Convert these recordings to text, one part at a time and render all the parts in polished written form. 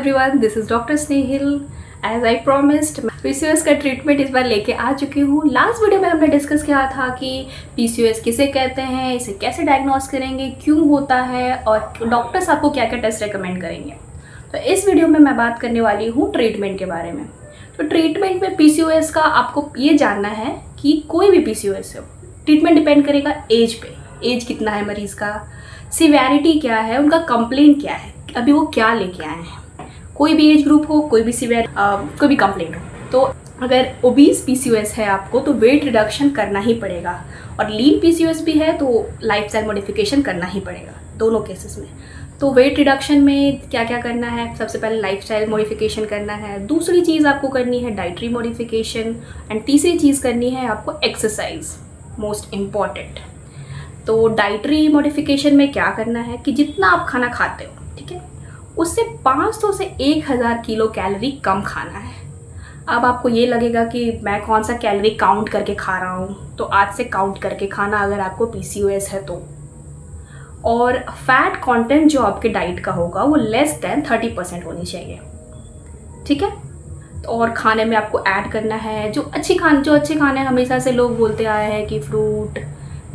Everyone, this is doctor Snehil. As I promised, PCOS का treatment इस बार लेके आ चुकी हूँ। लास्ट वीडियो में हमने डिस्कस किया था कि पीसीओएस किसे कहते हैं, इसे कैसे डायग्नोस करेंगे, क्यों होता है और डॉक्टर्स आपको क्या क्या टेस्ट रेकमेंड करेंगे। तो इस वीडियो में मैं बात करने वाली हूँ ट्रीटमेंट के बारे में। तो ट्रीटमेंट में पीसीओएस का आपको ये जानना है कि कोई भी पीसीओएस हो, ट्रीटमेंट डिपेंड करेगा एज पे। एज कितना है मरीज़ का, सिवियरिटी क्या है, उनका कंप्लेंट क्या है, अभी वो क्या लेके आए हैं। कोई भी एज ग्रुप हो, कोई भी कोई भी कंप्लेंट हो। तो अगर ओबीज पीसीओएस है आपको तो वेट रिडक्शन करना ही पड़ेगा, और लीन पीसीओएस भी है तो लाइफस्टाइल मॉडिफिकेशन करना ही पड़ेगा दोनों केसेस में। तो वेट रिडक्शन में क्या क्या करना है, सबसे पहले लाइफस्टाइल मॉडिफिकेशन करना है, दूसरी चीज़ आपको करनी है डाइटरी मॉडिफिकेशन, एंड तीसरी चीज़ करनी है आपको एक्सरसाइज, मोस्ट इम्पॉर्टेंट। तो डाइटरी मॉडिफिकेशन में क्या करना है कि जितना आप खाना खाते हो, ठीक है, उससे 500 से 1000 किलो कैलोरी कम खाना है। अब आपको ये लगेगा कि मैं कौन सा कैलोरी काउंट करके खा रहा हूँ, तो आज से काउंट करके खाना अगर आपको पीसीओएस है तो। और फैट कंटेंट जो आपके डाइट का होगा वो लेस देन 30% होनी चाहिए, ठीक है। तो और खाने में आपको ऐड करना है जो अच्छे खाने हमेशा से लोग बोलते आए हैं कि fruit,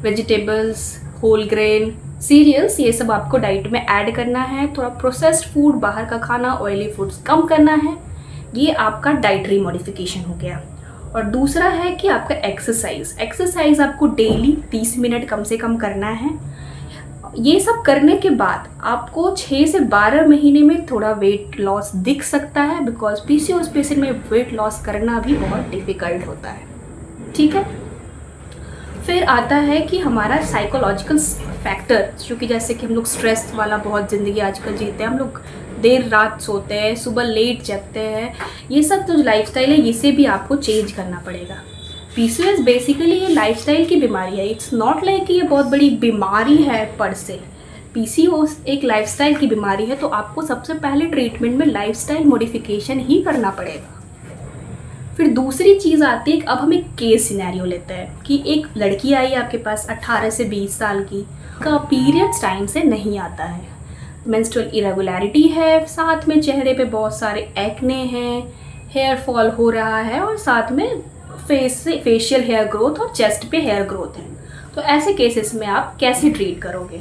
vegetables, whole grain, cereals, ये सब आपको डाइट में ऐड करना है। थोड़ा प्रोसेस्ड फूड, बाहर का खाना, ऑयली फूड्स कम करना है। ये आपका डाइटरी मॉडिफिकेशन हो गया। और दूसरा है कि आपका एक्सरसाइज आपको डेली 30 मिनट कम से कम करना है। ये सब करने के बाद आपको 6 से 12 महीने में थोड़ा वेट लॉस दिख सकता है, बिकॉज पीसीओएस पेशेंट में वेट लॉस करना भी बहुत डिफ़िकल्ट होता है, ठीक है। फिर आता है कि हमारा साइकोलॉजिकल फैक्टर, क्योंकि जैसे कि हम लोग स्ट्रेस वाला बहुत ज़िंदगी आजकल जीते हैं, हम लोग देर रात सोते हैं, सुबह लेट जगते हैं, ये सब जो लाइफस्टाइल है इसे भी आपको चेंज करना पड़ेगा। पीसीओएस बेसिकली ये लाइफस्टाइल की बीमारी है। इट्स नॉट लाइक कि ये बहुत बड़ी बीमारी है पर से। पीसीओएस एक लाइफस्टाइल की बीमारी है, तो आपको सबसे पहले ट्रीटमेंट में लाइफस्टाइल मॉडिफिकेशन ही करना पड़ेगा। फिर दूसरी चीज़ आती है, अब हम एक केस सिनेरियो लेते हैं कि एक लड़की आई आपके पास 18 से 20 साल की, का पीरियड्स टाइम से नहीं आता है, मेंस्ट्रुअल इरेगुलरिटी है, साथ में चेहरे पे बहुत सारे एक्ने हैं, हेयर फॉल हो रहा है, और साथ में फेशियल हेयर ग्रोथ और चेस्ट पे हेयर ग्रोथ है। तो ऐसे केसेस में आप कैसे ट्रीट करोगे?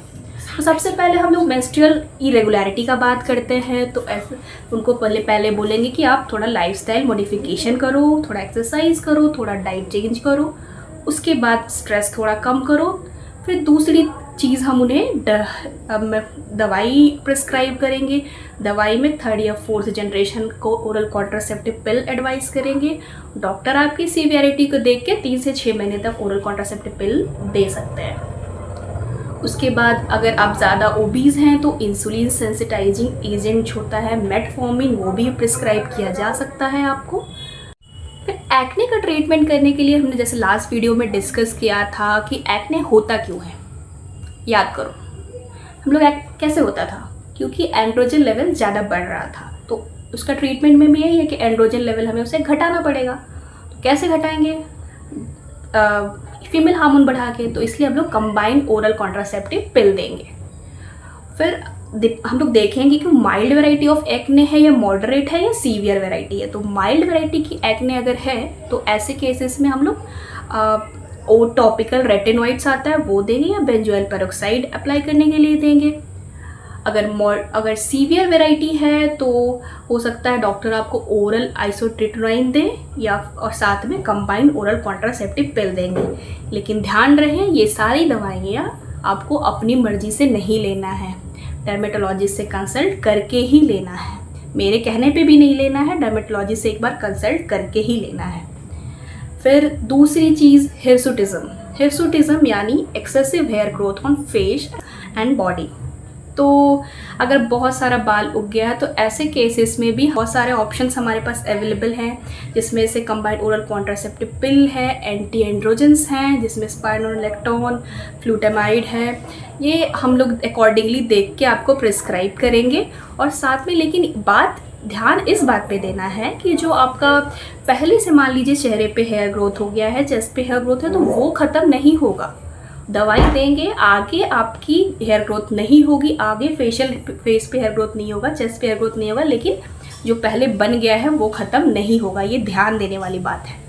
तो सबसे पहले हम लोग मेंस्ट्रुअल इरेगुलरिटी का बात करते हैं। तो ऐसे उनको पहले बोलेंगे कि आप थोड़ा लाइफस्टाइल मॉडिफिकेशन करो, थोड़ा एक्सरसाइज करो, थोड़ा डाइट चेंज करो, उसके बाद स्ट्रेस थोड़ा कम करो। फिर दूसरी चीज़ हम उन्हें दवाई प्रिस्क्राइब करेंगे। दवाई में 3rd या 4th जनरेशन को ओरल कॉन्ट्रासेप्टिव पिल एडवाइस करेंगे। डॉक्टर आपकी सीवियरिटी को देख के 3 से 6 महीने तक ओरल कॉन्ट्रासेप्टिव पिल दे सकते हैं। उसके बाद अगर आप ज़्यादा ओबीज हैं तो इंसुलिन सेंसिटाइजिंग एजेंट होता है मेटफॉर्मिन, वो भी प्रिस्क्राइब किया जा सकता है आपको। फिर एक्ने का ट्रीटमेंट करने के लिए हमने जैसे लास्ट वीडियो में डिस्कस किया था कि एक्ने होता क्यों है। याद करो हम लोग कैसे होता था, क्योंकि एंड्रोजन लेवल ज़्यादा बढ़ रहा था। तो उसका ट्रीटमेंट में भी यही है कि एंड्रोजन लेवल हमें उसे घटाना पड़ेगा। तो कैसे घटाएंगे? फीमेल हार्मोन बढ़ा के। तो इसलिए हम लोग कंबाइंड ओरल कॉन्ट्रासेप्टिव पिल देंगे। फिर हम लोग देखेंगे कि माइल्ड वैरायटी ऑफ एक्ने है या मॉडरेट है या सीवियर वैरायटी है। तो माइल्ड वैरायटी की एक्ने अगर है तो ऐसे केसेस में हम लोग टॉपिकल रेटिनॉइड्स आता है वो देंगे, या बेंजोइल पेरोक्साइड अप्लाई करने के लिए देंगे। अगर सीवियर वैरायटी है तो हो सकता है डॉक्टर आपको ओरल आइसोट्रिटोनाइन दे, या और साथ में कंबाइंड ओरल कॉन्ट्रासेप्टिव पिल देंगे। लेकिन ध्यान रहे ये सारी दवाइयाँ आपको अपनी मर्जी से नहीं लेना है, डर्मेटोलॉजिस्ट से कंसल्ट करके ही लेना है। मेरे कहने पे भी नहीं लेना है, डर्मेटोलॉजिस्ट से एक बार कंसल्ट करके ही लेना है। फिर दूसरी चीज़ हिर्सुटिज्म यानी excessive hair growth on face and body. तो अगर बहुत सारा बाल उग गया है तो ऐसे केसेस में भी बहुत सारे ऑप्शंस हमारे पास अवेलेबल हैं, जिसमें से कंबाइंड ओरल कॉन्ट्रासेप्टिव पिल है, एंटी एंड्रोजेंस हैं जिसमें स्पाइरोलेक्टोन, फ्लूटामाइड है। ये हम लोग अकॉर्डिंगली देख के आपको प्रिस्क्राइब करेंगे। और साथ में लेकिन ध्यान इस बात पे देना है कि जो आपका पहले से मान लीजिए चेहरे पे हेयर ग्रोथ हो गया है, चेस्ट पे हेयर ग्रोथ है, तो वो ख़त्म नहीं होगा। दवाई देंगे, आगे आपकी हेयर ग्रोथ नहीं होगी, आगे फेस पे हेयर ग्रोथ नहीं होगा, चेस्ट पे हेयर ग्रोथ नहीं होगा, लेकिन जो पहले बन गया है वो ख़त्म नहीं होगा, ये ध्यान देने वाली बात है।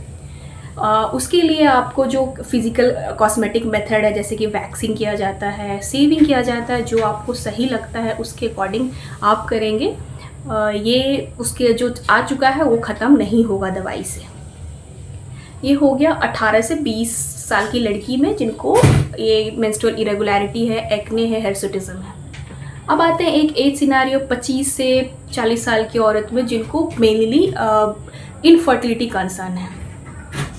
उसके लिए आपको जो फिज़िकल कॉस्मेटिक मेथड है, जैसे कि वैक्सिंग किया जाता है, सेविंग किया जाता है, जो आपको सही लगता है उसके अकॉर्डिंग आप करेंगे। ये उसके जो आ चुका है वो ख़त्म नहीं होगा दवाई से। ये हो गया 18 से 20 साल की लड़की में जिनको ये मेंस्ट्रुअल इरेगुलरिटी है, एक्ने है, हिर्सुटिज्म है। अब आते हैं एक एज सिनारियो 25 से 40 साल की औरत में जिनको मेनली इनफर्टिलिटी कंसर्न है।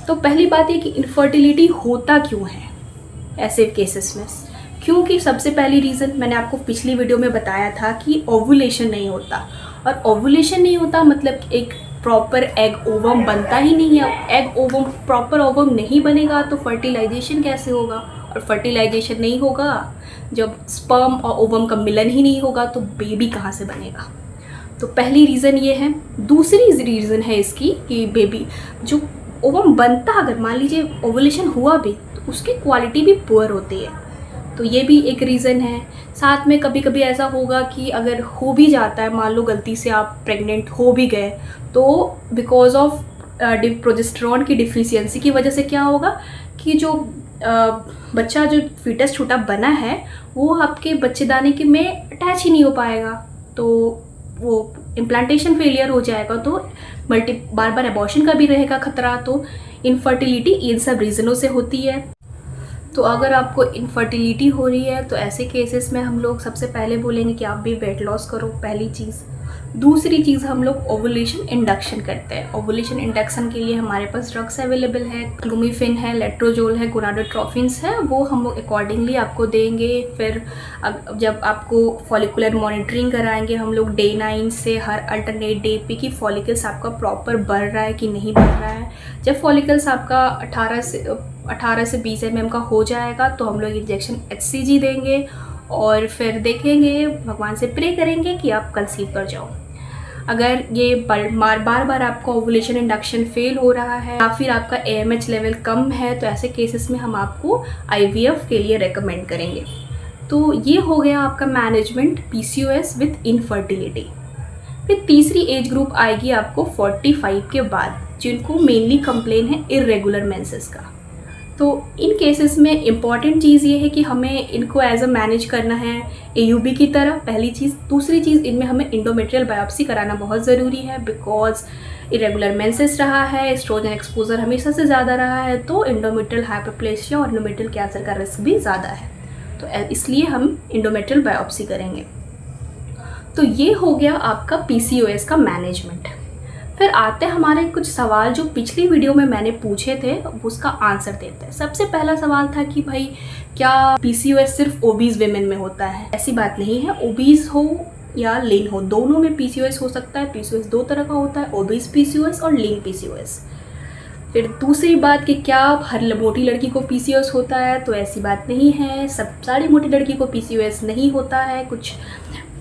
तो पहली बात ये कि इनफर्टिलिटी होता क्यों है ऐसे केसेस में, क्योंकि सबसे पहली रीज़न मैंने आपको पिछली वीडियो में बताया था कि ओवुलेशन नहीं होता। और ओवुलेशन नहीं होता मतलब एक प्रॉपर एग ओवम बनता ही नहीं है। एग ओवम प्रॉपर ओवम नहीं बनेगा तो फर्टिलाइजेशन कैसे होगा, और फर्टिलाइजेशन नहीं होगा जब स्पर्म और ओवम का मिलन ही नहीं होगा तो बेबी कहाँ से बनेगा। तो पहली रीज़न ये है। दूसरी रीज़न है इसकी कि बेबी जो ओवम बनता, अगर मान लीजिए ओवुलेशन हुआ भी तो उसकी क्वालिटी भी पुअर होती है, तो ये भी एक रीज़न है। साथ में कभी कभी ऐसा होगा कि अगर हो भी जाता है, मान लो गलती से आप प्रेग्नेंट हो भी गए, तो बिकॉज ऑफ प्रोजेस्टेरॉन की डिफिशियंसी की वजह से क्या होगा कि जो बच्चा जो फीटस छोटा बना है वो आपके बच्चेदानी के में अटैच ही नहीं हो पाएगा, तो वो इम्प्लांटेशन फेलियर हो जाएगा, तो बार बार एबॉर्शन का भी रहेगा खतरा। तो इनफर्टिलिटी इन सब रीज़नों से होती है। तो अगर आपको इनफर्टिलिटी हो रही है तो ऐसे केसेस में हम लोग सबसे पहले बोलेंगे कि आप भी वेट लॉस करो, पहली चीज़। दूसरी चीज़ हम लोग ओवुलेशन इंडक्शन करते हैं। ओवुलेशन इंडक्शन के लिए हमारे पास ड्रग्स अवेलेबल है, क्लूमिफिन है, लेट्रोजोल है, गोनाडोट्रोफिन्स है, वो हम लोग अकॉर्डिंगली आपको देंगे। फिर जब आपको फॉलिकुलर मॉनिटरिंग कराएंगे हम लोग डे 9 से हर अल्टरनेट डे पे कि फॉलिकल्स आपका प्रॉपर बढ़ रहा है कि नहीं बढ़ रहा है। जब फॉलिकल्स आपका 18 से 20 mm का हो जाएगा तो हम लोग इंजेक्शन HCG देंगे और फिर देखेंगे, भगवान से प्रे करेंगे कि आप कंसीव कर जाओ। अगर ये बार बार आपका ओवुलेशन इंडक्शन फेल हो रहा है या फिर आपका AMH लेवल कम है तो ऐसे केसेस में हम आपको IVF के लिए रेकमेंड करेंगे। तो ये हो गया आपका मैनेजमेंट PCOS विथ इनफर्टिलिटी। फिर तीसरी एज ग्रुप आएगी आपको 45 के बाद, जिनको मेनली कंप्लेन है इरेगुलर मेंसेस का। तो इन केसेस में इम्पॉर्टेंट चीज़ ये है कि हमें इनको एज अ मैनेज करना है AUB की तरह, पहली चीज़। दूसरी चीज़, इनमें हमें इंडोमेट्रियल बायोप्सी कराना बहुत ज़रूरी है, बिकॉज इरेगुलर मेंसेस रहा है, एस्ट्रोजन एक्सपोजर हमेशा से ज़्यादा रहा है, तो इंडोमेट्रियल हाइपरप्लेसिया और इंडोमेट्रियल कैंसर का रिस्क भी ज़्यादा है, तो इसलिए हम इंडोमेट्रियल बायोप्सी करेंगे। तो ये हो गया आपका PCOS का मैनेजमेंट। फिर आते हैं हमारे कुछ सवाल जो पिछली वीडियो में मैंने पूछे थे, उसका आंसर देते हैं। सबसे पहला सवाल था कि भाई क्या PCOS सिर्फ ओबीज विमेन में होता है? ऐसी बात नहीं है, ओबीज हो या लीन हो, दोनों में PCOS हो सकता है। PCOS दो तरह का होता है, ओबीज PCOS और लीन PCOS। फिर दूसरी बात कि क्या हर मोटी लड़की को PCOS होता है, तो ऐसी बात नहीं है, सब सारी मोटी लड़की को PCOS नहीं होता है।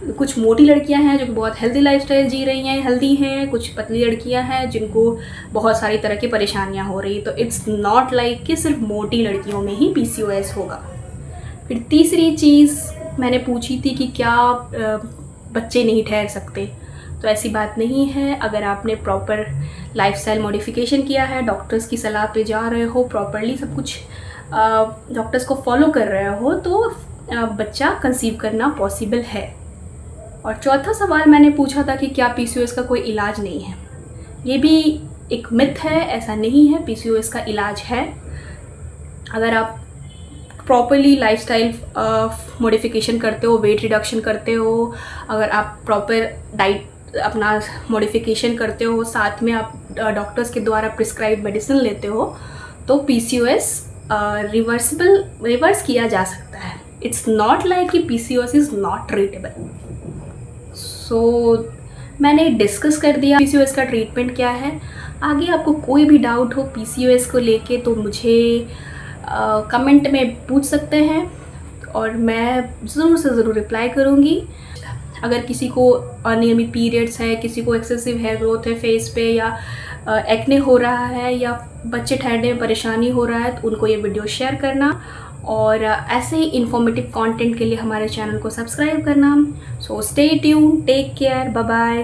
कुछ मोटी लड़कियां हैं जो बहुत हेल्दी लाइफस्टाइल जी रही हैं, हेल्दी हैं, कुछ पतली लड़कियां हैं जिनको बहुत सारी तरह की परेशानियां हो रही, तो इट्स नॉट लाइक कि सिर्फ मोटी लड़कियों में ही PCOS होगा। फिर तीसरी चीज़ मैंने पूछी थी कि क्या बच्चे नहीं ठहर सकते, तो ऐसी बात नहीं है। अगर आपने प्रॉपर लाइफस्टाइल मॉडिफिकेशन किया है, डॉक्टर्स की सलाह पे जा रहे हो, प्रॉपरली सब कुछ डॉक्टर्स को फॉलो कर रहे हो, तो बच्चा कंसीव करना पॉसिबल है। और चौथा सवाल मैंने पूछा था कि क्या PCOS का कोई इलाज नहीं है। ये भी एक मिथ है, ऐसा नहीं है, PCOS का इलाज है। अगर आप प्रॉपरली लाइफस्टाइल मॉडिफिकेशन करते हो, वेट रिडक्शन करते हो, अगर आप प्रॉपर डाइट अपना मॉडिफिकेशन करते हो, साथ में आप डॉक्टर्स के द्वारा प्रिस्क्राइब मेडिसिन लेते हो, तो PCOS रिवर्स किया जा सकता है। इट्स नॉट लाइक कि PCOS इज़ नॉट ट्रीटेबल। सो मैंने डिस्कस कर दिया PCOS का ट्रीटमेंट क्या है। आगे आपको कोई भी डाउट हो PCOS को लेके तो मुझे कमेंट में पूछ सकते हैं और मैं ज़रूर से ज़रूर रिप्लाई करूँगी। अगर किसी को अनियमित पीरियड्स है, किसी को एक्सेसिव हेयर ग्रोथ है फेस पे, या एक्ने हो रहा है, या बच्चे ठहरने में परेशानी हो रहा है, तो उनको ये वीडियो शेयर करना। और ऐसे ही इन्फॉर्मेटिव कंटेंट के लिए हमारे चैनल को सब्सक्राइब करना। So stay tune, take care, bye bye.